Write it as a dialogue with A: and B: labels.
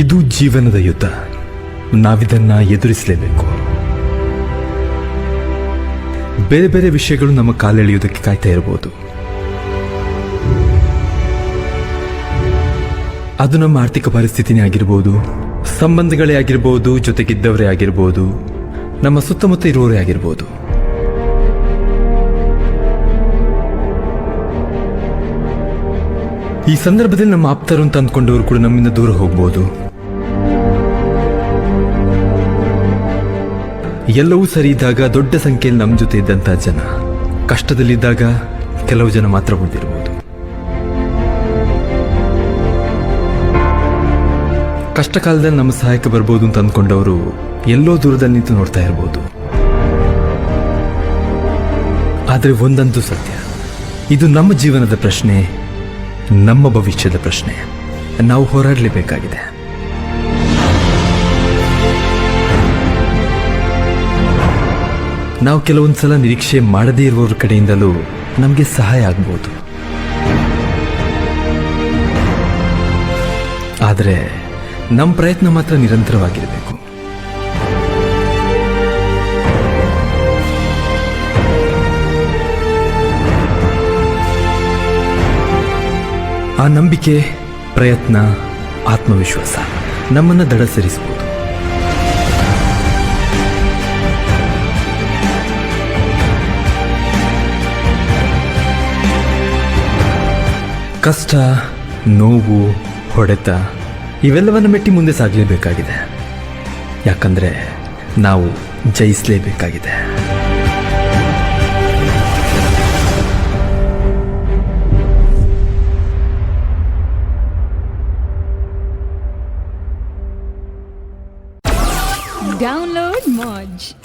A: ಇದು ಜೀವನದ ಯುದ್ಧ. ನಾವಿದನ್ನ ಎದುರಿಸಲೇಬೇಕು. ಬೇರೆ ಬೇರೆ ವಿಷಯಗಳು ನಮ್ಮ ಕಾಲೆಳೆಯುವುದಕ್ಕೆ ಕಾಯ್ತಾ ಇರಬಹುದು. ಅದು ನಮ್ಮ ಆರ್ಥಿಕ ಪರಿಸ್ಥಿತಿನೇ ಆಗಿರ್ಬೋದು, ಸಂಬಂಧಗಳೇ ಆಗಿರ್ಬೋದು, ಜೊತೆಗಿದ್ದವರೇ ಆಗಿರ್ಬೋದು, ನಮ್ಮ ಸುತ್ತಮುತ್ತ ಇರುವವರೇ ಆಗಿರ್ಬೋದು. ಈ ಸಂದರ್ಭದಲ್ಲಿ ನಮ್ಮ ಆಪ್ತರು ಅಂತ ಅಂದ್ಕೊಂಡವರು ಕೂಡ ನಮ್ಮಿಂದ ದೂರ ಹೋಗ್ಬೋದು. ಎಲ್ಲವೂ ಸರಿ ಇದ್ದಾಗ ದೊಡ್ಡ ಸಂಖ್ಯೆಯಲ್ಲಿ ನಮ್ಮ ಜೊತೆ ಇದ್ದಂತಹ ಜನ ಕಷ್ಟದಲ್ಲಿದ್ದಾಗ ಕೆಲವು ಜನ ಮಾತ್ರ ಉಳಿದಿರಬಹುದು. ಕಷ್ಟ ಕಾಲದಲ್ಲಿ ನಮ್ಮ ಸಹಾಯಕ್ಕೆ ಬರ್ಬೋದು ಅಂತ ಅಂದ್ಕೊಂಡವರು ಎಲ್ಲೋ ದೂರದಲ್ಲಿ ನಿಂತು ನೋಡ್ತಾ ಇರಬಹುದು. ಆದರೆ ಒಂದಂತೂ ಸತ್ಯ, ಇದು ನಮ್ಮ ಜೀವನದ ಪ್ರಶ್ನೆ, ನಮ್ಮ ಭವಿಷ್ಯದ ಪ್ರಶ್ನೆ. ನಾವು ಹೋರಾಡಲೇಬೇಕಾಗಿದೆ. ನಾವು ಕೆಲವೊಂದ್ಸಲ ನಿರೀಕ್ಷೆ ಮಾಡದೇ ಇರುವವರ ಕಡೆಯಿಂದಲೂ ನಮಗೆ ಸಹಾಯ ಆಗ್ಬೋದು. ಆದರೆ ನಮ್ಮ ಪ್ರಯತ್ನ ಮಾತ್ರ ನಿರಂತರವಾಗಿರಬೇಕು. ಆ ನಂಬಿಕೆ, ಪ್ರಯತ್ನ, ಆತ್ಮವಿಶ್ವಾಸ ನಮ್ಮನ್ನು ದಡ ಸೇರಿಸಬಹುದು. ಕಷ್ಟ, ನೋವು, ಹೊಡೆತ ಇವೆಲ್ಲವನ್ನು ಮೆಟ್ಟಿ ಮುಂದೆ ಸಾಗಲೇಬೇಕಾಗಿದೆ. ಯಾಕಂದ್ರೆ ನಾವು ಜಯಿಸಲೇಬೇಕಾಗಿದೆ.
B: Download Moj.